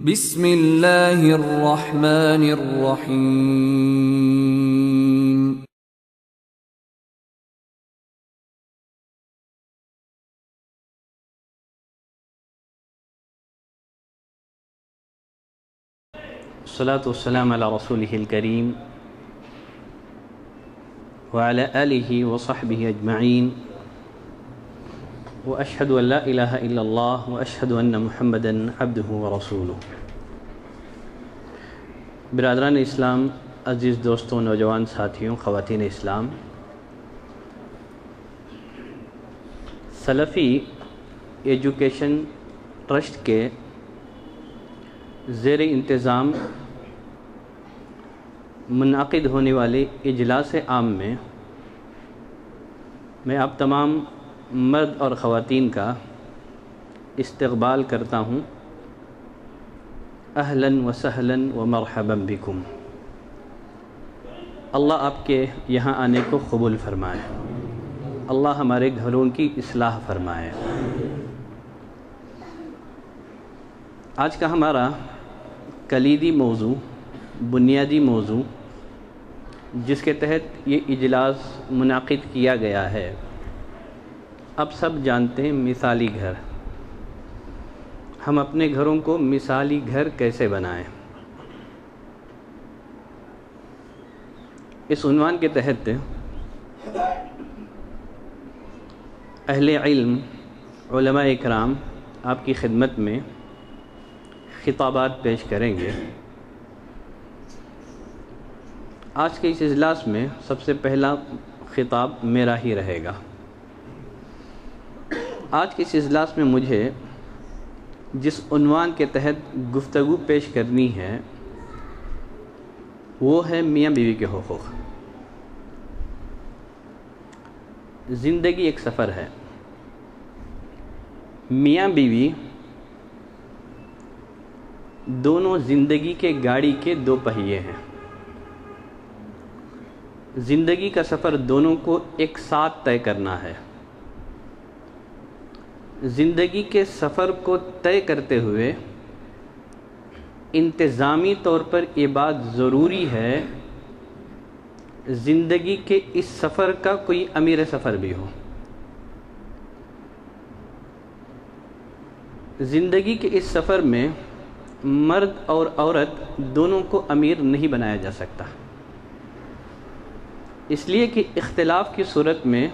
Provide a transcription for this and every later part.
بسم اللہ الرحمن الرحیم۔ الصلاة والسلام على رسوله الكريم وعلى آله وصحبه أجمعين وأشهد أن لا إله إلا الله وأشهد أن محمدًا عبده ورسوله۔ برادران اسلام، عزیز دوستوں، نوجوان ساتھیوں، خواتین اسلام، سلفی ایجوکیشن ٹرسٹ کے زیر انتظام منعقد ہونے والے اجلاس عام میں آپ تمام مرد اور خواتین کا استقبال کرتا ہوں۔ اہلاً و سہلاً و مرحباً بکم۔ اللہ آپ کے یہاں آنے کو قبول فرمائے، اللہ ہمارے گھروں کی اصلاح فرمائے۔ آج کا ہمارا کلیدی موضوع، بنیادی موضوع جس کے تحت یہ اجلاس منعقد کیا گیا ہے، اب سب جانتے ہیں، مثالی گھر۔ ہم اپنے گھروں کو مثالی گھر کیسے بنائیں؟ اس عنوان کے تحت اہل علم، علماء اکرام آپ کی خدمت میں خطابات پیش کریں گے۔ آج کے اس اجلاس میں سب سے پہلا خطاب میرا ہی رہے گا۔ آج کے اس اجلاس میں مجھے جس عنوان کے تحت گفتگو پیش کرنی ہے وہ ہے میاں بیوی کے حقوق۔ زندگی ایک سفر ہے۔ میاں بیوی دونوں زندگی کے گاڑی کے دو پہیے ہیں۔ زندگی کا سفر دونوں کو ایک ساتھ طے کرنا ہے۔ زندگی کے سفر کو طے کرتے ہوئے انتظامی طور پر یہ بات ضروری ہے زندگی کے اس سفر کا کوئی امیر سفر بھی ہو۔ زندگی کے اس سفر میں مرد اور عورت دونوں کو امیر نہیں بنایا جا سکتا، اس لیے کہ اختلاف کی صورت میں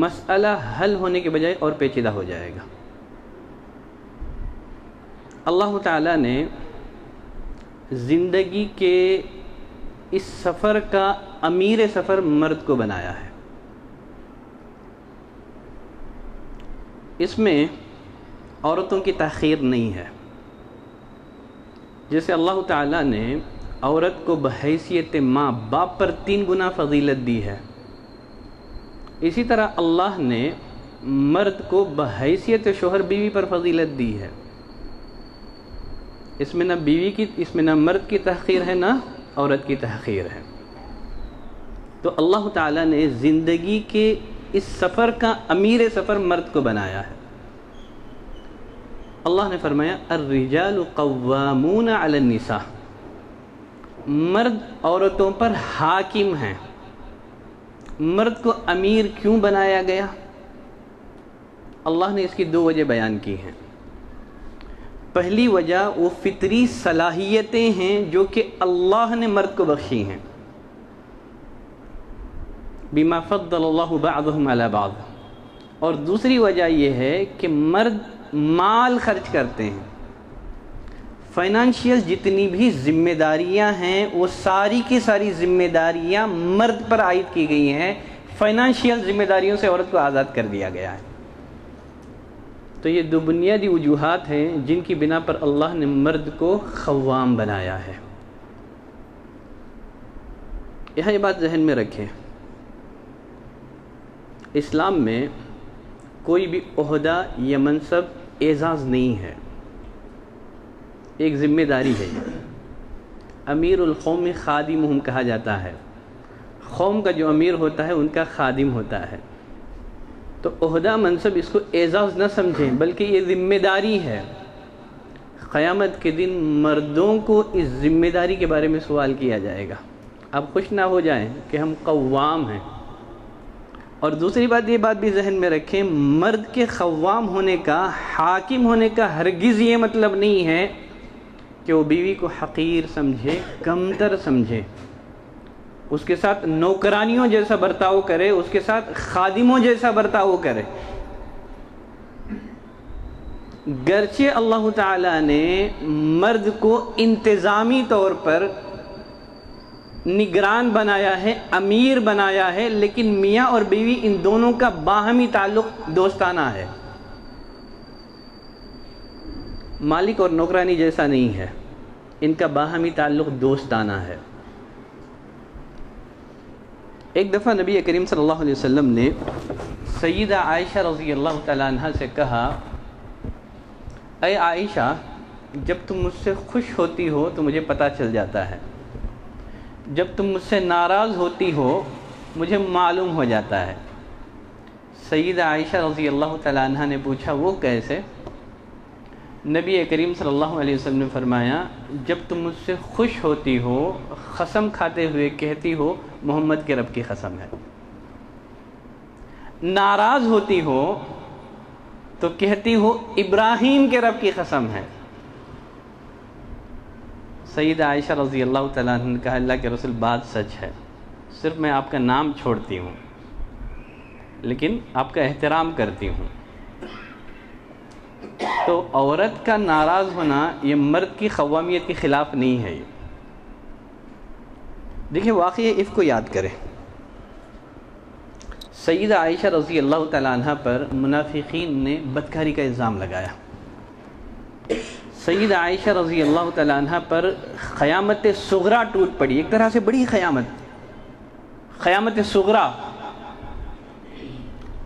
مسئلہ حل ہونے کے بجائے اور پیچیدہ ہو جائے گا۔ اللہ تعالیٰ نے زندگی کے اس سفر کا امیر سفر مرد کو بنایا ہے۔ اس میں عورتوں کی تاخیر نہیں ہے۔ جیسے اللہ تعالیٰ نے عورت کو بحیثیت ماں باپ پر 3 گنا فضیلت دی ہے، اسی طرح اللہ نے مرد کو بحیثیت شوہر بیوی پر فضیلت دی ہے۔ اس میں نہ مرد کی تحقیر ہے، نہ عورت کی تحقیر ہے۔ تو اللہ تعالیٰ نے زندگی کے اس سفر کا امیر سفر مرد کو بنایا ہے۔ اللہ نے فرمایا الرجال قوامون علی النساء، مرد عورتوں پر حاکم ہیں۔ مرد کو امیر کیوں بنایا گیا؟ اللہ نے اس کی 2 وجہ بیان کی ہیں۔ پہلی وجہ وہ فطری صلاحیتیں ہیں جو کہ اللہ نے مرد کو بخشی ہیں، بما فضل اللہ بعضهم علی بعض۔ اور دوسری وجہ یہ ہے کہ مرد مال خرچ کرتے ہیں۔ فائنانشیل جتنی بھی ذمہ داریاں ہیں وہ ساری کی ساری ذمہ داریاں مرد پر عائد کی گئی ہیں۔ فائنانشیل ذمہ داریوں سے عورت کو آزاد کر دیا گیا ہے۔ تو یہ 2 بنیادی وجوہات ہیں جن کی بنا پر اللہ نے مرد کو خوام بنایا ہے۔ یہاں یہ بات ذہن میں رکھیں، اسلام میں کوئی بھی عہدہ یا منصب اعزاز نہیں ہے، ایک ذمہ داری ہے۔ امیر القوم خادمہم کہا جاتا ہے۔ قوم کا جو امیر ہوتا ہے ان کا خادم ہوتا ہے۔ تو عہدہ منصب اس کو اعزاز نہ سمجھیں، بلکہ یہ ذمہ داری ہے۔ قیامت کے دن مردوں کو اس ذمہ داری کے بارے میں سوال کیا جائے گا. آپ خوش نہ ہو جائیں کہ ہم قوام ہیں. اور دوسری بات، یہ بات بھی ذہن میں رکھیں، مرد کے قوام ہونے کا، حاکم ہونے کا ہرگز یہ مطلب نہیں ہے کہ وہ بیوی کو حقیر سمجھے، کمتر سمجھے، اس کے ساتھ نوکرانیوں جیسا برتاؤ کرے، اس کے ساتھ خادموں جیسا برتاؤ کرے. گرچہ اللہ تعالیٰ نے مرد کو انتظامی طور پر نگران بنایا ہے، امیر بنایا ہے، لیکن میاں اور بیوی ان دونوں کا باہمی تعلق دوستانہ ہے، مالک اور نوکرانی جیسا نہیں ہے. ان کا باہمی تعلق دوستانہ ہے. ایک دفعہ نبی کریم صلی اللہ علیہ وسلم نے سیدہ عائشہ رضی اللہ تعالیٰ عنہ سے کہا، اے عائشہ، جب تم مجھ سے خوش ہوتی ہو تو مجھے پتہ چل جاتا ہے، جب تم مجھ سے ناراض ہوتی ہو مجھے معلوم ہو جاتا ہے. سیدہ عائشہ رضی اللہ تعالیٰ عنہ نے پوچھا، وہ کیسے؟ نبی کریم صلی اللہ علیہ وسلم نے فرمایا، جب تم مجھ سے خوش ہوتی ہو قسم کھاتے ہوئے کہتی ہو محمد کے رب کی قسم ہے، ناراض ہوتی ہو تو کہتی ہو ابراہیم کے رب کی قسم ہے. سیدہ عائشہ رضی اللہ تعالیٰ عنہ نے کہا، اللہ کے رسول بات سچ ہے، صرف میں آپ کا نام چھوڑتی ہوں لیکن آپ کا احترام کرتی ہوں. تو عورت کا ناراض ہونا یہ مرد کی قوامیت کے خلاف نہیں ہے. دیکھیں واقعی عفق کو یاد کریں. سیدہ عائشہ رضی اللہ تعالیٰ عنہ پر منافقین نے بدکاری کا الزام لگایا. سیدہ عائشہ رضی اللہ تعالیٰ عنہ پر قیامت صغریٰ ٹوٹ پڑی، ایک طرح سے بڑی قیامت صغریٰ.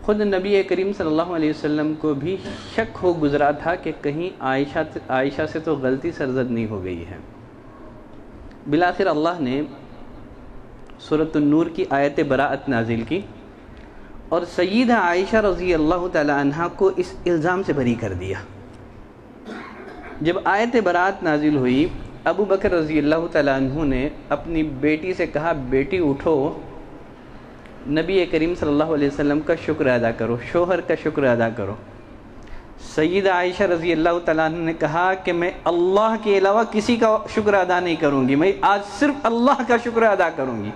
خود نبی کریم صلی اللہ علیہ وسلم کو بھی شک ہو گزرا تھا کہ کہیں عائشہ سے تو غلطی سرزد نہیں ہو گئی ہے. بالآخر اللہ نے سورۃ النور کی آیت براءت نازل کی اور سیدہ عائشہ رضی اللہ تعالی عنہ کو اس الزام سے بری کر دیا. جب آیت براءت نازل ہوئی، ابو بکر رضی اللہ تعالی عنہ نے اپنی بیٹی سے کہا، بیٹی اٹھو، نبی کریم صلی اللہ علیہ وسلم کا شکر ادا کرو، شوہر کا شکر ادا کرو. سیدہ عائشہ رضی اللہ تعالیٰ عنہ نے کہا کہ میں اللہ کے علاوہ کسی کا شکر ادا نہیں کروں گی، میں آج صرف اللہ کا شکر ادا کروں گی،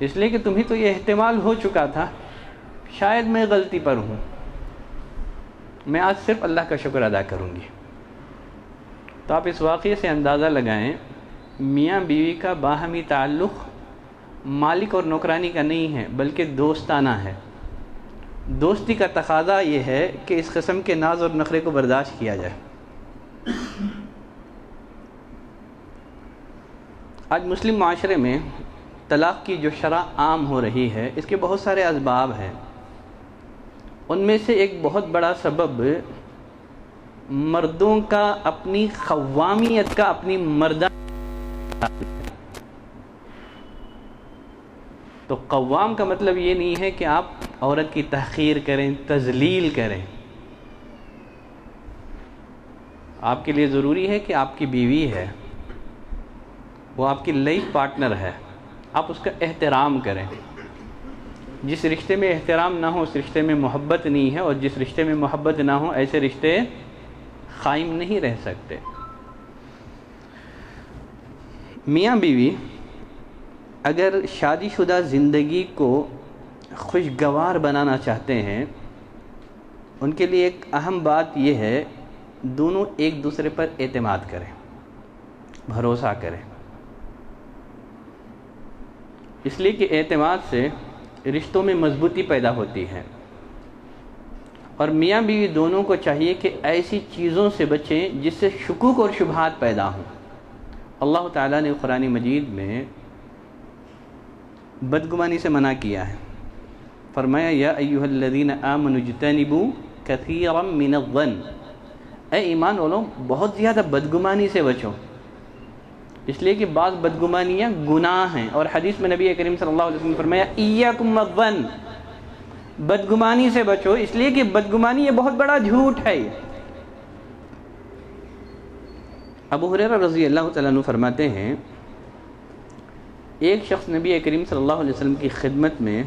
اس لیے کہ تمہیں تو یہ احتمال ہو چکا تھا شاید میں غلطی پر ہوں، میں آج صرف اللہ کا شکر ادا کروں گی. تو آپ اس واقعے سے اندازہ لگائیں، میاں بیوی کا باہمی تعلق مالک اور نوکرانی کا نہیں ہے بلکہ دوستانہ ہے. دوستی کا تقاضا یہ ہے کہ اس قسم کے ناز اور نخرے کو برداشت کیا جائے. آج مسلم معاشرے میں طلاق کی جو شرح عام ہو رہی ہے، اس کے بہت سارے اسباب ہیں. ان میں سے ایک بہت بڑا سبب مردوں کا اپنی قوامیت کا، اپنی مردانہ. تو قوام کا مطلب یہ نہیں ہے کہ آپ عورت کی تحقیر کریں، تذلیل کریں. آپ کے لیے ضروری ہے کہ آپ کی بیوی ہے، وہ آپ کی لائف پارٹنر ہے، آپ اس کا احترام کریں. جس رشتے میں احترام نہ ہو اس رشتے میں محبت نہیں ہے، اور جس رشتے میں محبت نہ ہو ایسے رشتے قائم نہیں رہ سکتے. میاں بیوی اگر شادی شدہ زندگی کو خوشگوار بنانا چاہتے ہیں، ان کے لیے ایک اہم بات یہ ہے دونوں ایک دوسرے پر اعتماد کریں، بھروسہ کریں. اس لیے کہ اعتماد سے رشتوں میں مضبوطی پیدا ہوتی ہے. اور میاں بیوی دونوں کو چاہیے کہ ایسی چیزوں سے بچیں جس سے شکوک اور شبہات پیدا ہوں. اللہ تعالیٰ نے قرآن مجید میں بدگمانی سے منع کیا ہے. فرمایا یا ایھا الذین آمنوا اجتنبوا کثیرا من الظن، اے ایمان والوں بہت زیادہ بدگمانی سے بچو، اس لیے کہ بعض بدگمانیاں گناہ ہیں. اور حدیث میں نبی کریم صلی اللہ علیہ وسلم نے فرمایا ایاکم الظن، بدگمانی سے بچو، اس لیے کہ بدگمانی یہ بہت بڑا جھوٹ ہے. ابو ہریرہ رضی اللہ تعالیٰ عنہ فرماتے ہیں ایک شخص نبی کریم صلی اللہ علیہ وسلم کی خدمت میں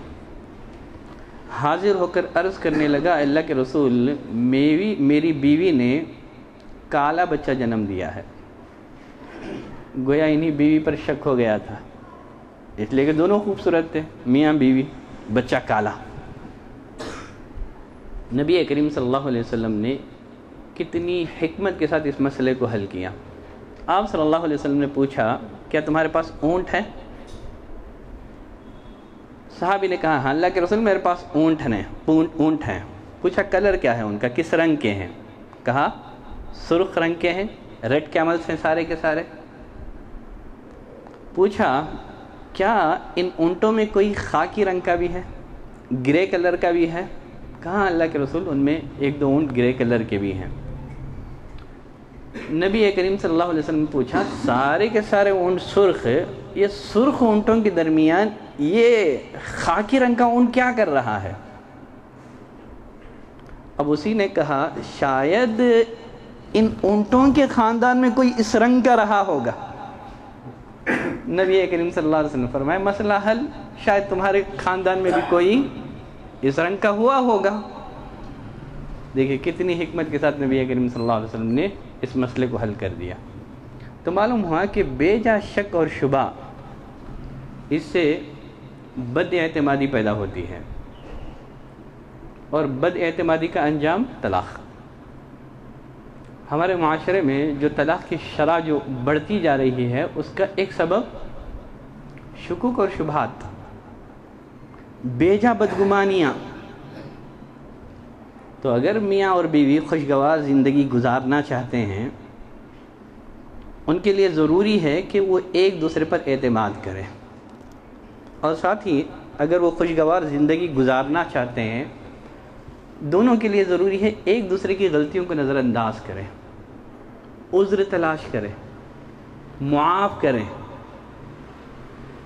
حاضر ہو کر عرض کرنے لگا، اللہ کے رسول، میری بیوی نے کالا بچہ جنم دیا ہے۔ گویا انہی بیوی پر شک ہو گیا تھا، اس لیے کہ دونوں خوبصورت تھے، میاں بیوی، بچہ کالا۔ نبی کریم صلی اللہ علیہ وسلم نے کتنی حکمت کے ساتھ اس مسئلے کو حل کیا۔ آپ صلی اللہ علیہ وسلم نے پوچھا، کیا تمہارے پاس اونٹ ہے؟ صحابی نے کہا، ہاں اللہ کے رسول، میرے پاس اونٹ ہیں۔ پوچھا کلر کیا ہے ان کا، کس رنگ کے ہیں؟ کہا سرخ رنگ کے ہیں، ریڈ کیملز ہیں سارے کے سارے۔ پوچھا کیا ان اونٹوں میں کوئی خاکی رنگ کا بھی ہے، گرے کلر کا بھی ہے؟ کہا اللہ کے رسول، ان میں ایک دو اونٹ گرے کلر کے بھی ہیں۔ نبی کریم صلی اللہ علیہ وسلم نے پوچھا، سارے کے سارے اونٹ سرخ، یہ سرخ اونٹوں کے درمیان یہ خاکی رنگ کا اونٹ کیا کر رہا ہے؟ اب اسی نے کہا، شاید ان اونٹوں کے خاندان میں کوئی اس رنگ کا رہا ہوگا۔ نبی کریم صلی اللہ علیہ وسلم نے فرمایا، مسئلہ حل، شاید تمہارے خاندان میں بھی کوئی اس رنگ کا ہوا ہوگا۔ دیکھیں کتنی حکمت کے ساتھ نبی کریم صلی اللہ علیہ وسلم نے اس مسئلے کو حل کر دیا۔ تو معلوم ہوا کہ بے جا شک اور شبہ، اس سے بد اعتمادی پیدا ہوتی ہے، اور بد اعتمادی کا انجام طلاق۔ ہمارے معاشرے میں جو طلاق کی شرح جو بڑھتی جا رہی ہے، اس کا ایک سبب شکوک اور شبہات، بے جا بدگمانیاں۔ تو اگر میاں اور بیوی خوشگوار زندگی گزارنا چاہتے ہیں، ان کے لیے ضروری ہے کہ وہ ایک دوسرے پر اعتماد کریں، اور ساتھ ہی اگر وہ خوشگوار زندگی گزارنا چاہتے ہیں، دونوں کے لیے ضروری ہے ایک دوسرے کی غلطیوں کو نظر انداز کریں، عذر تلاش کریں، معاف کریں۔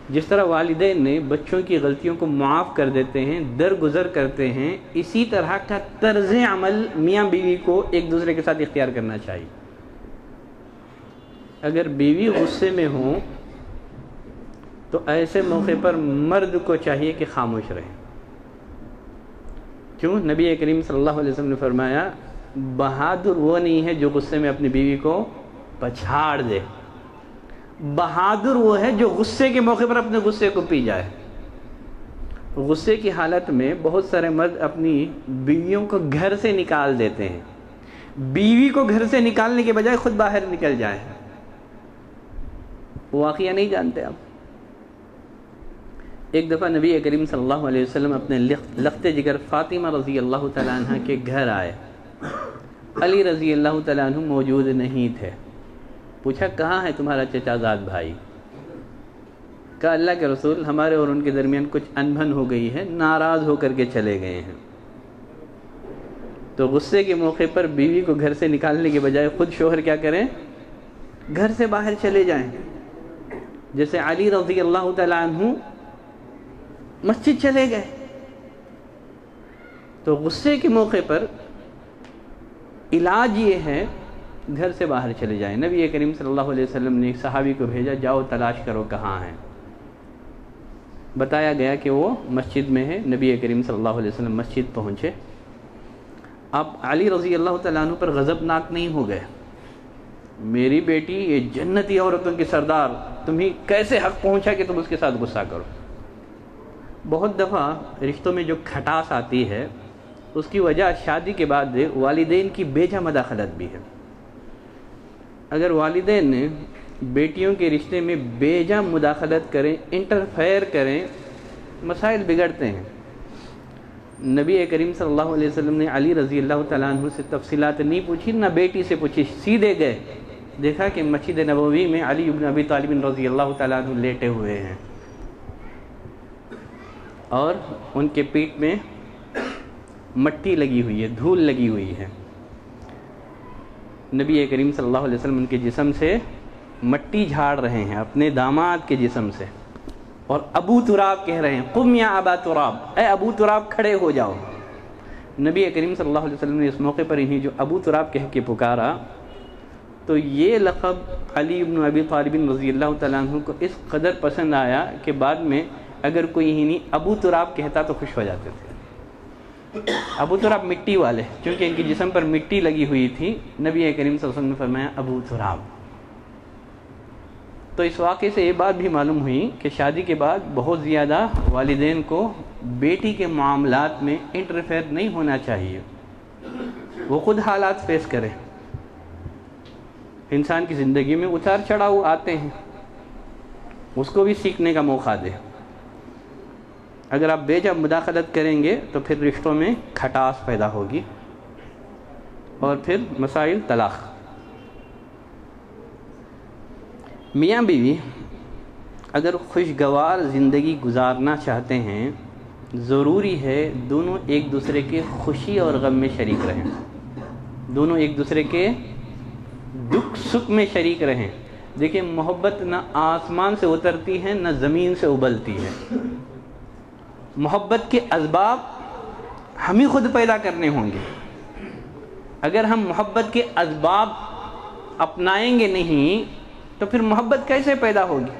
جس طرح والدین نے بچوں کی غلطیوں کو معاف کر دیتے ہیں، درگزر کرتے ہیں، اسی طرح کا طرز عمل میاں بیوی کو ایک دوسرے کے ساتھ اختیار کرنا چاہیے۔ اگر بیوی غصے میں ہو تو ایسے موقع پر مرد کو چاہیے کہ خاموش رہے۔ کیوں؟ نبی کریم صلی اللہ علیہ وسلم نے فرمایا، بہادر وہ نہیں ہے جو غصے میں اپنی بیوی کو پچھاڑ دے، بہادر وہ ہے جو غصے کے موقع پر اپنے غصے کو پی جائے۔ غصے کی حالت میں بہت سارے مرد اپنی بیویوں کو گھر سے نکال دیتے ہیں، بیوی کو گھر سے نکالنے کے بجائے خود باہر نکل جائے۔ واقعہ نہیں جانتے آپ؟ ایک دفعہ نبی کریم صلی اللہ علیہ وسلم اپنے لخت جگر فاطمہ رضی اللہ تعالیٰ عنہ کے گھر آئے، علی رضی اللہ تعالیٰ عنہ موجود نہیں تھے۔ پوچھا کہاں ہے تمہارا چچا زاد بھائی؟ کہا اللہ کے رسول، ہمارے اور ان کے درمیان کچھ انبن ہو گئی ہے، ناراض ہو کر کے چلے گئے ہیں۔ تو غصے کے موقع پر بیوی کو گھر سے نکالنے کے بجائے خود شوہر کیا کریں؟ گھر سے باہر چلے جائیں۔ جیسے علی رضی اللہ تعالیٰ عنہ مسجد چلے گئے، تو غصے کے موقع پر علاج یہ ہے گھر سے باہر چلے جائیں۔ نبی کریم صلی اللہ علیہ وسلم نے ایک صحابی کو بھیجا، جاؤ تلاش کرو کہاں ہیں۔ بتایا گیا کہ وہ مسجد میں ہے۔ نبی کریم صلی اللہ علیہ وسلم مسجد پہنچے۔ آپ علی رضی اللہ تعالیٰ عنہ پر غضبناک نہیں ہو گئے، میری بیٹی یہ جنتی عورتوں کی سردار، تمہیں کیسے حق پہنچا کہ تم اس کے ساتھ غصہ کرو؟ بہت دفعہ رشتوں میں جو کھٹاس آتی ہے، اس کی وجہ شادی کے بعد والدین کی بے جا مداخلت بھی ہے۔ اگر والدین نے بیٹیوں کے رشتے میں بے جا مداخلت کریں، انٹرفیئر کریں، مسائل بگڑتے ہیں۔ نبی کریم صلی اللہ علیہ وسلم نے علی رضی اللہ تعالیٰ عنہ سے تفصیلات نہیں پوچھی، نہ بیٹی سے پوچھی، سیدھے گئے، دیکھا کہ مسجد نبوی میں علی بن ابی طالب رضی اللہ تعالیٰ عنہ لیٹے ہوئے ہیں، اور ان کے پیٹ میں مٹی لگی ہوئی ہے، دھول لگی ہوئی ہے۔ نبی کریم صلی اللہ علیہ وسلم ان کے جسم سے مٹی جھاڑ رہے ہیں، اپنے داماد کے جسم سے، اور ابو تراب کہہ رہے ہیں، قم یا ابا تراب، اے ابو تراب کھڑے ہو جاؤ۔ نبی کریم صلی اللہ علیہ وسلم نے اس موقع پر انہیں جو ابو تراب کہہ کے پکارا، تو یہ لقب علی بن ابی طالب رضی اللہ تعالیٰ عنہ کو اس قدر پسند آیا کہ بعد میں اگر کوئی ہی نہیں ابو تراب کہتا تو خوش ہو جاتے تھے۔ ابو تراب مٹی والے، چونکہ ان کے جسم پر مٹی لگی ہوئی تھی، نبی کریم صلی اللہ علیہ وسلم نے فرمایا ابو تراب۔ تو اس واقعے سے یہ بات بھی معلوم ہوئی کہ شادی کے بعد بہت زیادہ والدین کو بیٹی کے معاملات میں انٹرفیئر نہیں ہونا چاہیے، وہ خود حالات فیس کرے۔ انسان کی زندگی میں اتار چڑھاؤ آتے ہیں، اس کو بھی سیکھنے کا موقع دے۔ اگر آپ بے جا مداخلت کریں گے تو پھر رشتوں میں کھٹاس پیدا ہوگی اور پھر مسائل طلاق۔ میاں بیوی اگر خوشگوار زندگی گزارنا چاہتے ہیں، ضروری ہے دونوں ایک دوسرے کے خوشی اور غم میں شریک رہیں، دونوں ایک دوسرے کے دکھ سکھ میں شریک رہیں۔ دیکھیں، محبت نہ آسمان سے اترتی ہے نہ زمین سے ابلتی ہے۔ محبت کے اسباب ہمیں خود پیدا کرنے ہوں گے۔ اگر ہم محبت کے اسباب اپنائیں گے نہیں تو پھر محبت کیسے پیدا ہوگی؟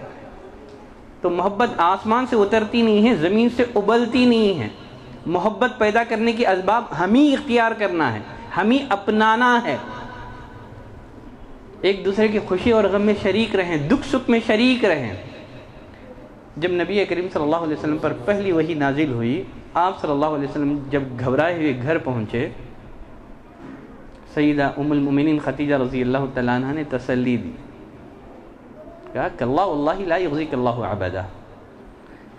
تو محبت آسمان سے اترتی نہیں ہے، زمین سے ابلتی نہیں ہے۔ محبت پیدا کرنے کے اسباب ہمیں اختیار کرنا ہے، ہمیں اپنانا ہے۔ ایک دوسرے کی خوشی اور غم میں شریک رہیں، دکھ سکھ میں شریک رہیں۔ جب نبی کریم صلی اللہ علیہ وسلم پر پہلی وحی نازل ہوئی، آپ صلی اللہ علیہ وسلم جب گھبرائے ہوئے گھر پہنچے، سیدہ ام المؤمنین خدیجہ رضی اللہ تعالیٰ عنہ نے تسلی دی، کہا کہ اللہ واللہ لا یخزیک اللہ عبدا،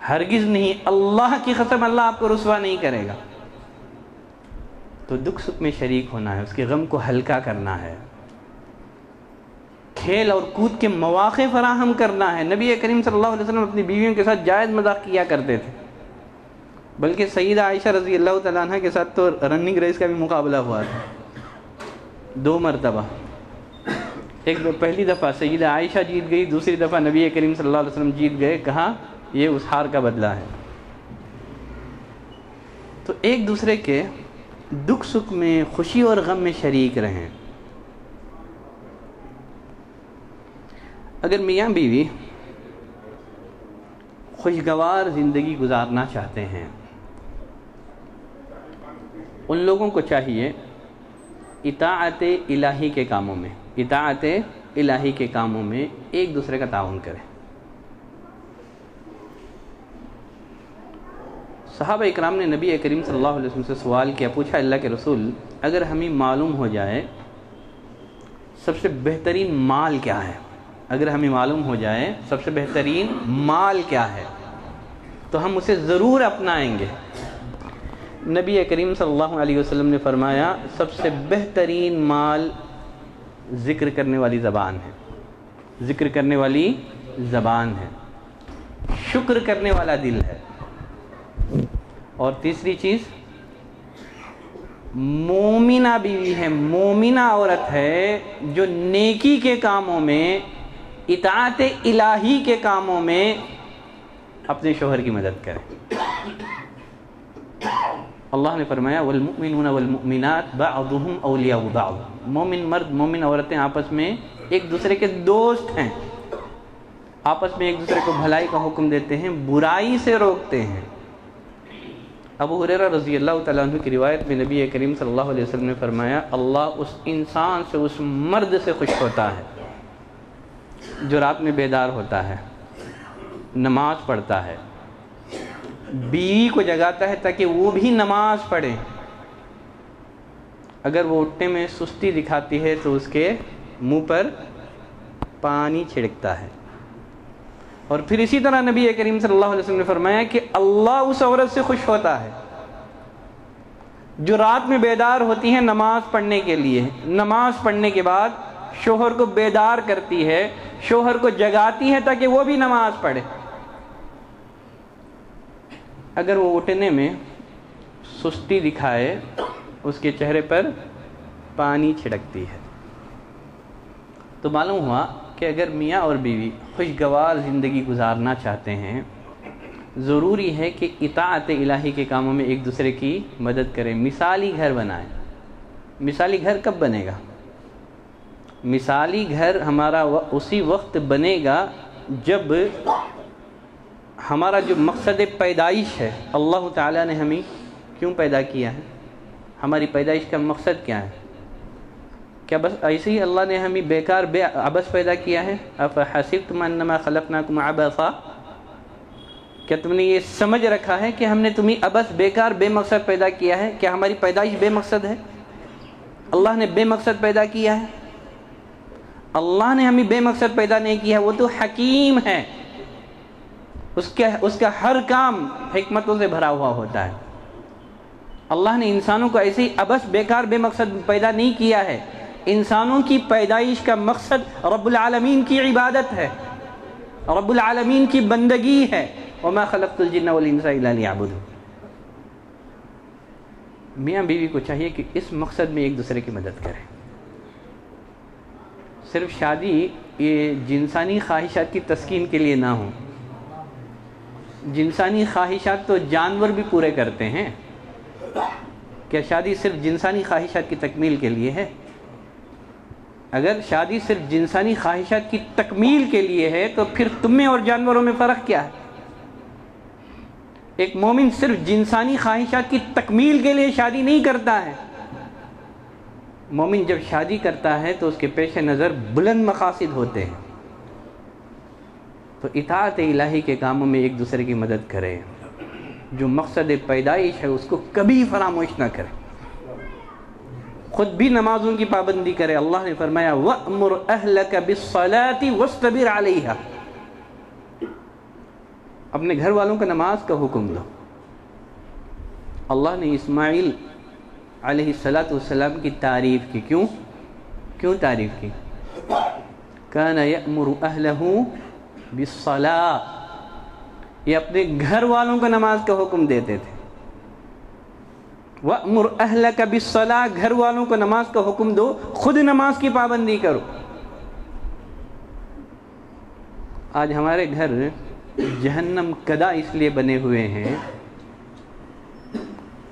ہرگز نہیں، اللہ کی قسم اللہ آپ کو رسوا نہیں کرے گا۔ تو دکھ سکھ میں شریک ہونا ہے، اس کے غم کو ہلکا کرنا ہے، کھیل اور کود کے مواقع فراہم کرنا ہے۔ نبی کریم صلی اللہ علیہ وسلم اپنی بیویوں کے ساتھ جائز مذاق کیا کرتے تھے، بلکہ سیدہ عائشہ رضی اللہ تعالیٰ عنہ کے ساتھ تو رننگ ریس کا بھی مقابلہ ہوا تھا 2 مرتبہ۔ ایک پہلی دفعہ سیدہ عائشہ جیت گئی، دوسری دفعہ نبی کریم صلی اللہ علیہ وسلم جیت گئے۔ کہا یہ اس ہار کا بدلہ ہے۔ تو ایک دوسرے کے دکھ سکھ میں، خوشی اور غم میں شریک رہیں۔ اگر میاں بیوی خوشگوار زندگی گزارنا چاہتے ہیں، ان لوگوں کو چاہیے اطاعت الہی کے کاموں میں، اطاعت الہی کے کاموں میں ایک دوسرے کا تعاون کریں۔ صحابہ اکرام نے نبی کریم صلی اللہ علیہ وسلم سے سوال کیا، پوچھا اللہ کے رسول اگر ہمیں معلوم ہو جائے سب سے بہترین مال کیا ہے، اگر ہمیں معلوم ہو جائے سب سے بہترین مال کیا ہے تو ہم اسے ضرور اپنائیں گے۔ نبی کریم صلی اللہ علیہ وسلم نے فرمایا سب سے بہترین مال ذکر کرنے والی زبان ہے، ذکر کرنے والی زبان ہے، شکر کرنے والا دل ہے، اور تیسری چیز مومنہ بیوی ہے، مومنہ عورت ہے جو نیکی کے کاموں میں، اطاعت الہی کے کاموں میں اپنے شوہر کی مدد کرے۔ اللہ نے فرمایا والمؤمنون والمؤمنات بعضهم اولیاء بعض، مومن مرد مومن عورتیں آپس میں ایک دوسرے کے دوست ہیں، آپس میں ایک دوسرے کو بھلائی کا حکم دیتے ہیں، برائی سے روکتے ہیں۔ ابو ہریرہ رضی اللہ تعالیٰ عنہ کی روایت میں نبی کریم صلی اللہ علیہ وسلم نے فرمایا اللہ اس انسان سے، اس مرد سے خوش ہوتا ہے جو رات میں بیدار ہوتا ہے، نماز پڑھتا ہے، بیوی کو جگاتا ہے تاکہ وہ بھی نماز پڑھے۔ اگر وہ اٹھنے میں سستی دکھاتی ہے تو اس کے منہ پر پانی چھڑکتا ہے۔ اور پھر اسی طرح نبی کریم صلی اللہ علیہ وسلم نے فرمایا کہ اللہ اس عورت سے خوش ہوتا ہے جو رات میں بیدار ہوتی ہے نماز پڑھنے کے لیے، نماز پڑھنے کے بعد شوہر کو بیدار کرتی ہے، شوہر کو جگاتی ہے تاکہ وہ بھی نماز پڑھے۔ اگر وہ اٹھنے میں سستی دکھائے اس کے چہرے پر پانی چھڑکتی ہے۔ تو معلوم ہوا کہ اگر میاں اور بیوی خوشگوار زندگی گزارنا چاہتے ہیں، ضروری ہے کہ اطاعت الہی کے کاموں میں ایک دوسرے کی مدد کریں، مثالی گھر بنائیں۔ مثالی گھر کب بنے گا؟ مثالی گھر ہمارا اسی وقت بنے گا جب ہمارا جو مقصد پیدائش ہے، اللہ تعالیٰ نے ہمیں کیوں پیدا کیا ہے، ہماری پیدائش کا مقصد کیا ہے؟ کیا بس ایسے ہی اللہ نے ہمیں بیکار بے عبث پیدا کیا ہے؟ افحسبتم انما خلقناکم عبثا، کیا تم نے یہ سمجھ رکھا ہے کہ ہم نے تمہیں عبث بیکار بے مقصد پیدا کیا ہے؟ کیا ہماری پیدائش بے مقصد ہے؟ اللہ نے بے مقصد پیدا کیا ہے؟ اللہ نے ہمیں بے مقصد پیدا نہیں کیا، وہ تو حکیم ہے، اس کا ہر کام حکمتوں سے بھرا ہوا ہوتا ہے۔ اللہ نے انسانوں کو ایسے ہی عبث بیکار بے مقصد پیدا نہیں کیا ہے۔ انسانوں کی پیدائش کا مقصد رب العالمین کی عبادت ہے، رب العالمین کی بندگی ہے۔ وما خلقت الجن والانس الا لیعبدون۔ میاں بیوی کو چاہیے کہ اس مقصد میں ایک دوسرے کی مدد کریں۔ صرف شادی یہ جنسانی خواہشات کی تسکین کے لیے نہ ہو۔ جنسانی خواہشات تو جانور بھی پورے کرتے ہیں، کیا شادی صرف جنسانی خواہشات کی تکمیل کے لیے ہے؟ اگر شادی صرف جنسانی خواہشات کی تکمیل کے لیے ہے تو پھر تم میں اور جانوروں میں فرق کیا ہے؟ ایک مومن صرف جنسانی خواہشات کی تکمیل کے لیے شادی نہیں کرتا ہے۔ مومن جب شادی کرتا ہے تو اس کے پیش نظر بلند مقاصد ہوتے ہیں۔ تو اطاعت الہی کے کاموں میں ایک دوسرے کی مدد کرے، جو مقصد پیدائش ہے اس کو کبھی فراموش نہ کرے، خود بھی نمازوں کی پابندی کرے۔ اللہ نے فرمایا وَأْمُرْ أَهْلَكَ بِالصَّلَاةِ وَاسْتَبِرْ عَلَيْهَا، اپنے گھر والوں کو نماز کا حکم دو۔ اللہ نے اسماعیل علیہ السلام کی تعریف کی، کیوں تعریف کی؟ كَانَ يَأْمُرُ أَهْلَهُ بِالصَّلَاةِ، یہ اپنے گھر والوں کو نماز کا حکم دیتے تھے۔ وَأْمُرْ أَهْلَكَ بِالصَّلَاةِ، گھر والوں کو نماز کا حکم دو، خود نماز کی پابندی کرو۔ آج ہمارے گھر جہنم کدا اس لیے بنے ہوئے ہیں،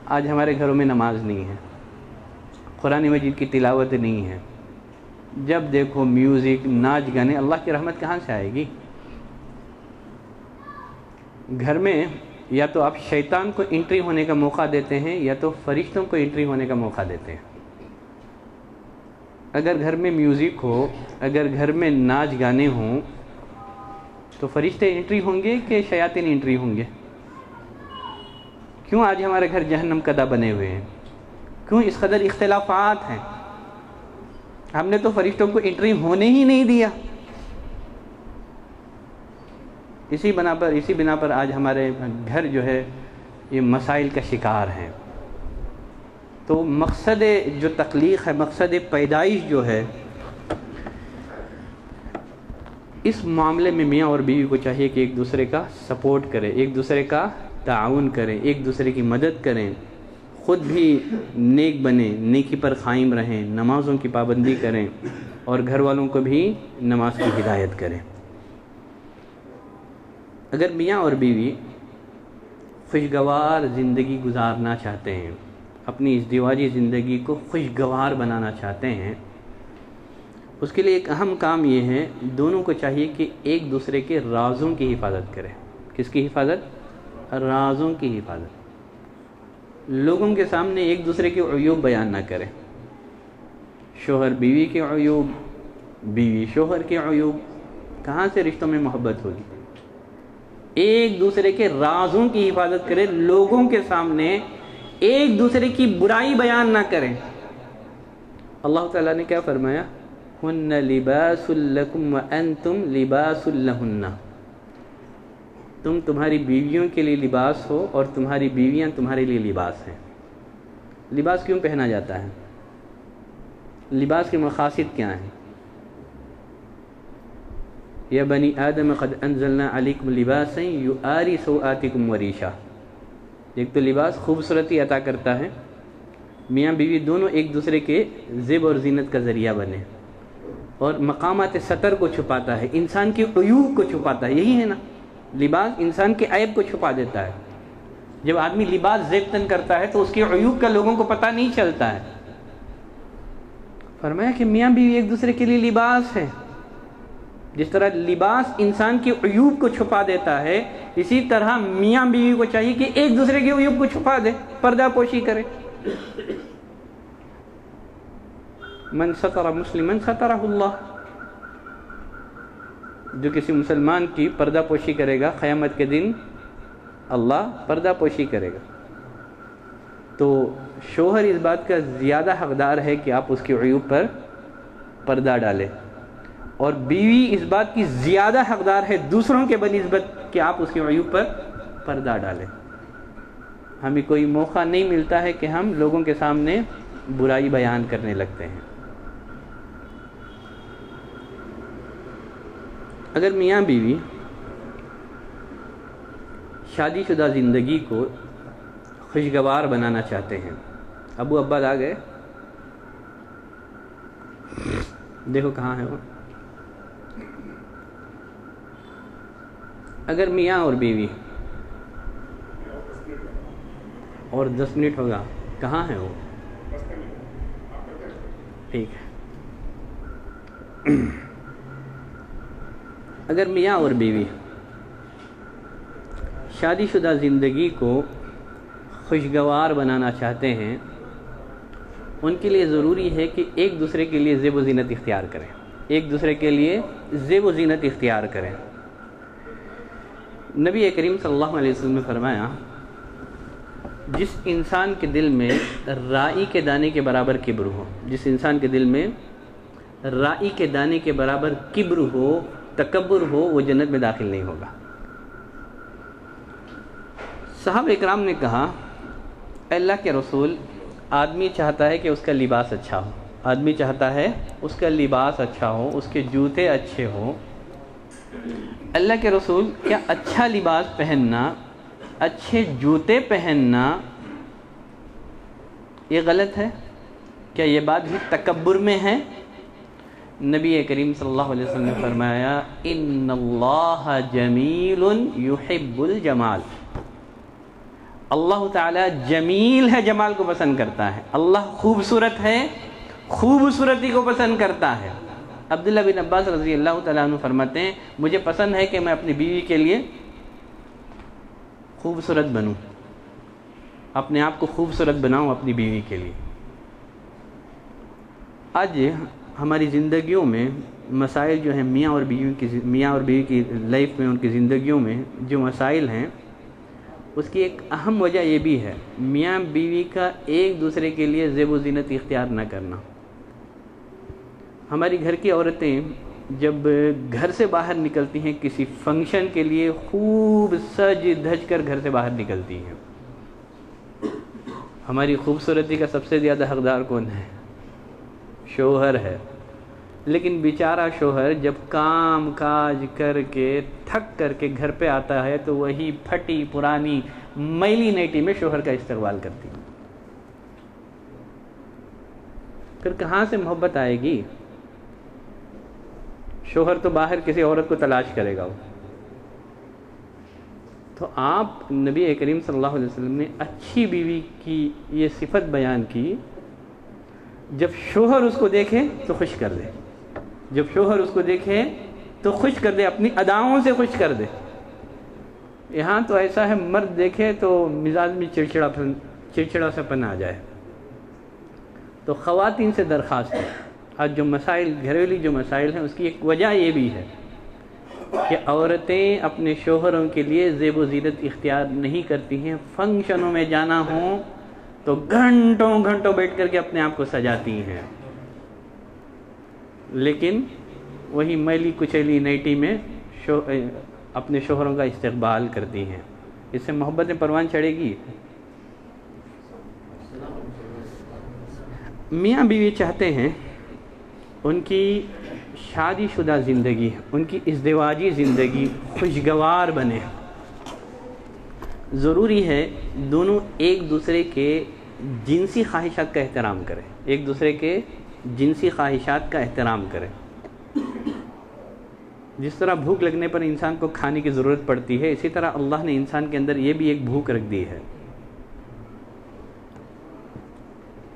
آج ہمارے گھروں میں نماز نہیں ہے، قرآن مجید کی تلاوت نہیں ہے، جب دیکھو میوزک، ناچ گانے، اللہ کی رحمت کہاں سے آئے گی؟ گھر میں یا تو آپ شیطان کو انٹری ہونے کا موقع دیتے ہیں یا تو فرشتوں کو انٹری ہونے کا موقع دیتے ہیں۔ اگر گھر میں میوزک ہو، اگر گھر میں ناچ گانے ہوں تو فرشتے انٹری ہوں گے کہ شیاطین انٹری ہوں گے؟ کیوں آج ہمارے گھر جہنم کدا بنے ہوئے ہیں؟ کیوں اس قدر اختلافات ہیں؟ ہم نے تو فرشتوں کو انٹری ہونے ہی نہیں دیا۔ اسی بنا پر آج ہمارے گھر جو ہے یہ مسائل کا شکار ہیں۔ تو مقصد جو تخلیق ہے، مقصد پیدائش جو ہے، اس معاملے میں میاں اور بیوی کو چاہیے کہ ایک دوسرے کا سپورٹ کرے، ایک دوسرے کا تعاون کریں، ایک دوسرے کی مدد کریں، خود بھی نیک بنیں، نیکی پر قائم رہیں، نمازوں کی پابندی کریں اور گھر والوں کو بھی نماز کی ہدایت کریں۔ اگر میاں اور بیوی خوشگوار زندگی گزارنا چاہتے ہیں، اپنی ازدواجی زندگی کو خوشگوار بنانا چاہتے ہیں، اس کے لیے ایک اہم کام یہ ہے، دونوں کو چاہیے کہ ایک دوسرے کے رازوں کی حفاظت کریں۔ کس کی حفاظت؟ رازوں کی حفاظت۔ لوگوں کے سامنے ایک دوسرے کے عیوب بیان نہ کریں، شوہر بیوی کے عیوب، بیوی شوہر کے عیوب، کہاں سے رشتوں میں محبت ہوگی؟ ایک دوسرے کے رازوں کی حفاظت کریں، لوگوں کے سامنے ایک دوسرے کی برائی بیان نہ کریں۔ اللہ تعالیٰ نے کیا فرمایا؟ ہن لباس لکم وانتم لباس لہن، تم تمہاری بیویوں کے لیے لباس ہو اور تمہاری بیویاں تمہارے لیے لباس ہیں۔ لباس کیوں پہنا جاتا ہے؟ لباس کے مقاصد کیا ہیں؟ یا بنی آدم قد انزلنا علیکم لباسا یواری سوآتکم وریشا، ایک تو لباس خوبصورتی عطا کرتا ہے، میاں بیوی دونوں ایک دوسرے کے زیب اور زینت کا ذریعہ بنے، اور مقامات سطر کو چھپاتا ہے، انسان کے عیوب کو چھپاتا ہے۔ یہی ہے نا، لباس انسان کے عیب کو چھپا دیتا ہے۔ جب آدمی لباس زیب تن کرتا ہے تو اس کے عیوب کا لوگوں کو پتہ نہیں چلتا ہے۔ فرمایا کہ میاں بیوی ایک دوسرے کے لیے لباس ہے. جس طرح لباس انسان کی عیوب کو چھپا دیتا ہے، اسی طرح میاں بیوی کو چاہیے کہ ایک دوسرے کے عیوب کو چھپا دے، پردہ پوشی کرے. من ستر مسلما سترہ اللہ، جو کسی مسلمان کی پردہ پوشی کرے گا قیامت کے دن اللہ پردہ پوشی کرے گا. تو شوہر اس بات کا زیادہ حقدار ہے کہ آپ اس کے عیوب پر پردہ ڈالیں، اور بیوی اس بات کی زیادہ حقدار ہے دوسروں کے بنسبت کہ آپ اس کے عیوب پر پردہ ڈالیں. ہمیں کوئی موقع نہیں ملتا ہے کہ ہم لوگوں کے سامنے برائی بیان کرنے لگتے ہیں. اگر میاں بیوی شادی شدہ زندگی کو خوشگوار بنانا چاہتے ہیں، ابو عباد آ گئے، دیکھو کہاں ہے وہ. اگر میاں اور بیوی، اور 10 منٹ ہوگا، کہاں ہے وہ؟ ٹھیک ہے. اگر میاں اور بیوی شادی شدہ زندگی کو خوشگوار بنانا چاہتے ہیں، ان کے لیے ضروری ہے کہ ایک دوسرے کے لیے زیب و زینت اختیار کریں. ایک دوسرے کے لیے زیب و زینت اختیار کریں. نبی کریم صلی اللہ علیہ وسلم نے فرمایا، جس انسان کے دل میں رائی کے دانے کے برابر کبر ہو، جس انسان کے دل میں رائی کے دانے کے برابر کبر ہو، تکبر ہو، وہ جنت میں داخل نہیں ہوگا. صحابہ اکرام نے کہا، اللہ کے رسول، آدمی چاہتا ہے کہ اس کا لباس اچھا ہو، آدمی چاہتا ہے اس کا لباس اچھا ہو، اس کے جوتے اچھے ہوں. اللہ کے رسول، کیا اچھا لباس پہننا، اچھے جوتے پہننا یہ غلط ہے؟ کیا یہ بات بھی تکبر میں ہے؟ نبی کریم صلی اللہ علیہ وسلم نے فرمایا، ان اللہ جمیل یحب الجمال. اللہ تعالیٰ جمیل ہے، جمال کو پسند کرتا ہے. اللہ خوبصورت ہے، خوبصورتی کو پسند کرتا ہے. عبداللہ بن عباس رضی اللہ تعالیٰ عنہ فرماتے ہیں، مجھے پسند ہے کہ میں اپنی بیوی کے لیے خوبصورت بنوں، اپنے آپ کو خوبصورت بناؤں اپنی بیوی کے لیے. آج ہماری زندگیوں میں مسائل جو ہیں، میاں اور بیوی کی لائف میں، ان کی زندگیوں میں جو مسائل ہیں، اس کی ایک اہم وجہ یہ بھی ہے، میاں بیوی کا ایک دوسرے کے لیے زیب و زینت اختیار نہ کرنا. ہماری گھر کی عورتیں جب گھر سے باہر نکلتی ہیں کسی فنکشن کے لیے، خوب سج دھج کر گھر سے باہر نکلتی ہیں. ہماری خوبصورتی کا سب سے زیادہ حقدار کون ہے؟ شوہر ہے. لیکن بیچارہ شوہر جب کام کاج کر کے تھک کر کے گھر پہ آتا ہے تو وہی پھٹی پرانی میلی نیٹی میں شوہر کا استقبال کرتی ہے. پھر کہاں سے محبت آئے گی؟ شوہر تو باہر کسی عورت کو تلاش کرے گا. تو آپ نبی کریم صلی اللہ علیہ وسلم نے اچھی بیوی کی یہ صفت بیان کی، جب شوہر اس کو دیکھے تو خوش کر دے، جب شوہر اس کو دیکھے تو خوش کر دے، اپنی اداؤں سے خوش کر دے. یہاں تو ایسا ہے، مرد دیکھے تو مزاج میں چڑچڑا سا پن آ جائے. تو خواتین سے درخواست ہے، آج جو مسائل، گھریلو جو مسائل ہیں، اس کی ایک وجہ یہ بھی ہے کہ عورتیں اپنے شوہروں کے لیے زیب و زینت اختیار نہیں کرتی ہیں. فنکشنوں میں جانا ہو تو گھنٹوں بیٹھ کر کے اپنے آپ کو سجاتی ہیں، لیکن وہی میلی کچیلی نیٹی میں اپنے شوہروں کا استقبال کرتی ہیں. اس سے محبت پروان چڑھے گی؟ میاں بیوی چاہتے ہیں ان کی شادی شدہ زندگی، ان کی ازدواجی زندگی خوشگوار بنے. ضروری ہے دونوں ایک دوسرے کے جنسی خواہشات کا احترام کریں، ایک دوسرے کے جنسی خواہشات کا احترام کریں. جس طرح بھوک لگنے پر انسان کو کھانے کی ضرورت پڑتی ہے، اسی طرح اللہ نے انسان کے اندر یہ بھی ایک بھوک رکھ دی ہے.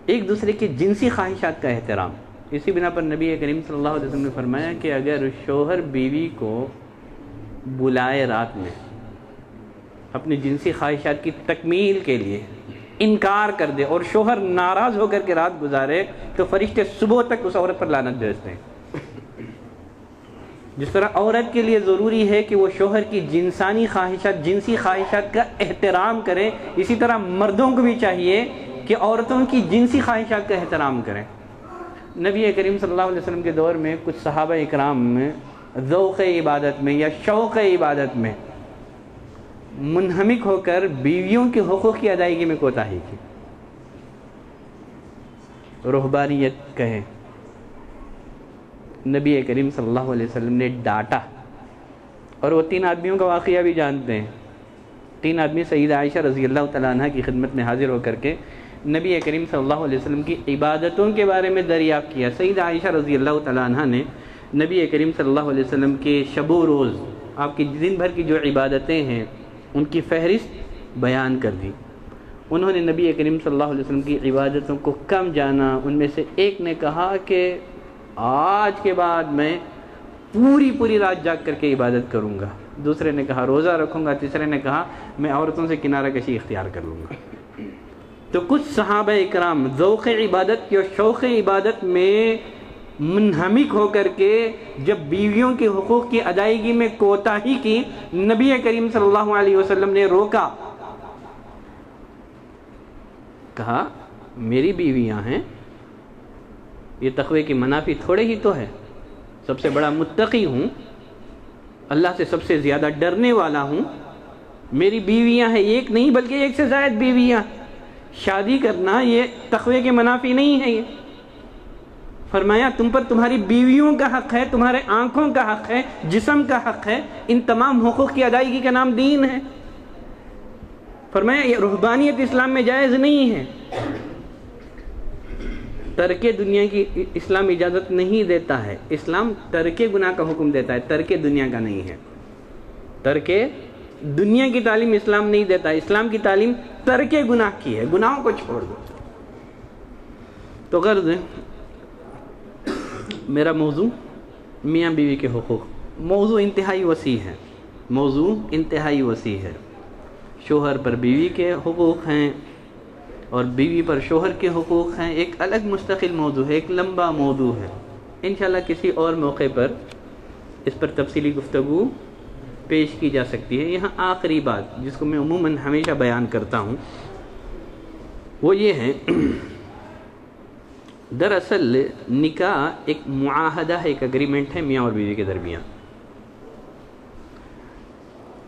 ایک دوسرے کے جنسی خواہشات کا احترام. اسی بنا پر نبی کریم صلی اللہ علیہ وسلم نے فرمایا کہ اگر شوہر بیوی کو بلائے رات میں اپنی جنسی خواہشات کی تکمیل کے لیے، انکار کر دے اور شوہر ناراض ہو کر کے رات گزارے، تو فرشتے صبح تک اس عورت پر لعنت بھیجتے ہیں۔ جس طرح عورت کے لیے ضروری ہے کہ وہ شوہر کی جنسی خواہشات کا احترام کرے، اسی طرح مردوں کو بھی چاہیے کہ عورتوں کی جنسی خواہشات کا احترام کریں۔ نبی کریم صلی اللہ علیہ وسلم کے دور میں کچھ صحابہ اکرام میں ذوق عبادت میں یا شوق عبادت میں منہمک ہو کر بیویوں کے حقوق کی ادائیگی میں کوتاہی کی، رہبانیت کہیں۔ نبی کریم صلی اللہ علیہ وسلم نے ڈانٹا، اور وہ 3 آدمیوں کا واقعہ بھی جانتے ہیں۔ 3 آدمی سیدہ عائشہ رضی اللہ تعالیٰ عنہ کی خدمت میں حاضر ہو کر کے نبی کریم صلی اللہ علیہ وسلم کی عبادتوں کے بارے میں دریافت کیا۔ سیدہ عائشہ رضی اللہ تعالیٰ عنہ نے نبی کریم صلی اللہ علیہ وسلم کے شب و روز، آپ کی دن بھر کی جو عبادتیں ہیں، ان کی فہرست بیان کر دی۔ انہوں نے نبی کریم صلی اللہ علیہ وسلم کی عبادتوں کو کم جانا۔ ان میں سے ایک نے کہا کہ آج کے بعد میں پوری رات جاگ کر کے عبادت کروں گا۔ دوسرے نے کہا روزہ رکھوں گا۔ تیسرے نے کہا میں عورتوں سے کنارہ کشی اختیار کر لوں گا۔ تو کچھ صحابہ اکرام ذوق عبادت اور شوق عبادت میں منہمک ہو کر کے جب بیویوں کے حقوق کی ادائیگی میں کوتاہی کی، نبی کریم صلی اللہ علیہ وسلم نے روکا، کہا میری بیویاں ہیں، یہ تقوی کی منافی تھوڑے ہی تو ہے، سب سے بڑا متقی ہوں، اللہ سے سب سے زیادہ ڈرنے والا ہوں، میری بیویاں ہیں، ایک نہیں بلکہ ایک سے زائد بیویاں، شادی کرنا یہ تقوی کے منافی نہیں ہے۔ یہ فرمایا تم پر تمہاری بیویوں کا حق ہے، تمہارے آنکھوں کا حق ہے، جسم کا حق ہے، ان تمام حقوق کی ادائیگی کا نام دین ہے۔ فرمایا یہ رہبانیت اسلام میں جائز نہیں ہے، ترک دنیا کی اسلام اجازت نہیں دیتا ہے، اسلام ترک گناہ کا حکم دیتا ہے، ترک دنیا کا نہیں ہے۔ ترک دنیا کی تعلیم اسلام نہیں دیتا، اسلام کی تعلیم ترک گناہ کی ہے، گناہوں کو چھوڑ دو۔ تو غرض میرا موضوع میاں بیوی کے حقوق، موضوع انتہائی وسیع ہے۔ شوہر پر بیوی کے حقوق ہیں اور بیوی پر شوہر کے حقوق ہیں، ایک الگ مستقل موضوع ہے، ایک لمبا موضوع ہے۔ انشاءاللہ کسی اور موقع پر اس پر تفصیلی گفتگو پیش کی جا سکتی ہے۔ یہاں آخری بات جس کو میں عموماً ہمیشہ بیان کرتا ہوں وہ یہ ہے، دراصل نکاح ایک معاہدہ ہے، ایک اگریمنٹ ہے میاں اور بیوی کے درمیان۔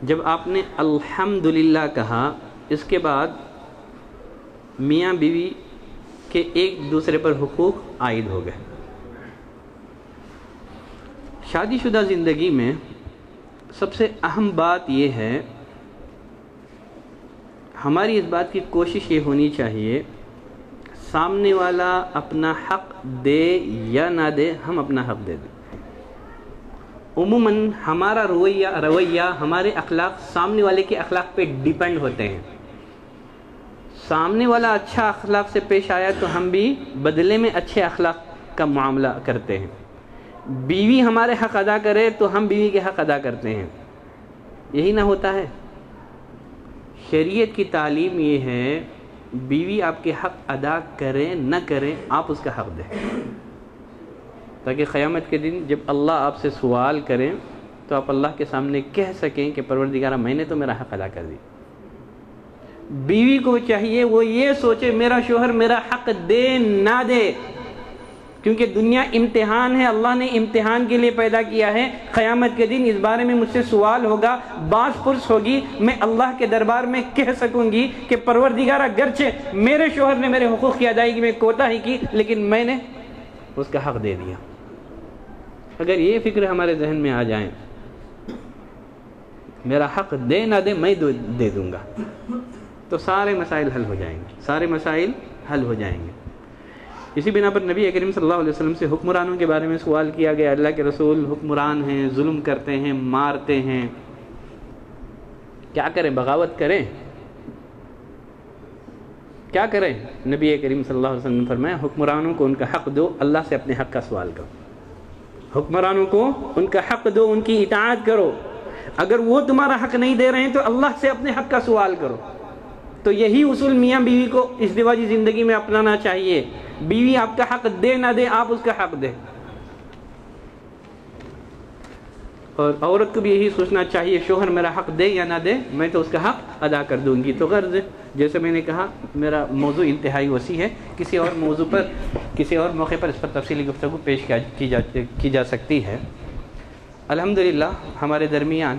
جب آپ نے الحمدللہ کہا، اس کے بعد میاں بیوی کے ایک دوسرے پر حقوق عائد ہو گئے۔ شادی شدہ زندگی میں سب سے اہم بات یہ ہے، ہماری اس بات کی کوشش یہ ہونی چاہیے سامنے والا اپنا حق دے یا نہ دے، ہم اپنا حق دے دیں۔ عموماً ہمارا رویہ ہمارے اخلاق سامنے والے کے اخلاق پہ ڈیپینڈ ہوتے ہیں۔ سامنے والا اچھا اخلاق سے پیش آیا تو ہم بھی بدلے میں اچھے اخلاق کا معاملہ کرتے ہیں۔ بیوی ہمارے حق ادا کرے تو ہم بیوی کے حق ادا کرتے ہیں، یہی نہ ہوتا ہے۔ شریعت کی تعلیم یہ ہے بیوی آپ کے حق ادا کرے نہ کرے، آپ اس کا حق دیں، تاکہ قیامت کے دن جب اللہ آپ سے سوال کریں تو آپ اللہ کے سامنے کہہ سکیں کہ پروردگارہ میں نے تو میرا حق ادا کر دی۔ بیوی کو چاہیے وہ یہ سوچے میرا شوہر میرا حق دے نہ دے، کیونکہ دنیا امتحان ہے، اللہ نے امتحان کے لیے پیدا کیا ہے۔ قیامت کے دن اس بارے میں مجھ سے سوال ہوگا، باز پرس ہوگی، میں اللہ کے دربار میں کہہ سکوں گی کہ پروردگارہ گرچہ میرے شوہر نے میرے حقوق کی ادائیگی میں کوتاہی کی، لیکن میں نے اس کا حق دے دیا۔ اگر یہ فکر ہمارے ذہن میں آ جائیں، میرا حق دے نہ دے میں دے دوں گا، تو سارے مسائل حل ہو جائیں گے۔ اسی بنا پر نبی کریم صلی اللہ علیہ وسلم سے حکمرانوں کے بارے میں سوال کیا گیا، اللہ کے رسول حکمران ہیں، ظلم کرتے ہیں، مارتے ہیں، کیا کریں؟ بغاوت کریں؟ کیا کریں؟ نبی کریم صلی اللہ علیہ وسلم نے فرمایا حکمرانوں کو ان کا حق دو، اللہ سے اپنے حق کا سوال کرو۔ حکمرانوں کو ان کا حق دو، ان کی اطاعت کرو۔ اگر وہ تمہارا حق نہیں دے رہے ہیں تو اللہ سے اپنے حق کا سوال کرو۔ تو یہی اصول میاں بیوی کو ازدواجی زندگی میں اپنانا چاہیے۔ بیوی آپ کا حق دے نہ دے، آپ اس کا حق دیں۔ اور عورت کو بھی یہی سوچنا چاہیے شوہر میرا حق دے یا نہ دے، میں تو اس کا حق ادا کر دوں گی۔ تو غرض جیسے میں نے کہا میرا موضوع انتہائی وسیع ہے، کسی اور موضوع پر کسی اور موقع پر اس پر تفصیلی گفتگو پیش کی جا سکتی ہے۔ الحمدللہ ہمارے درمیان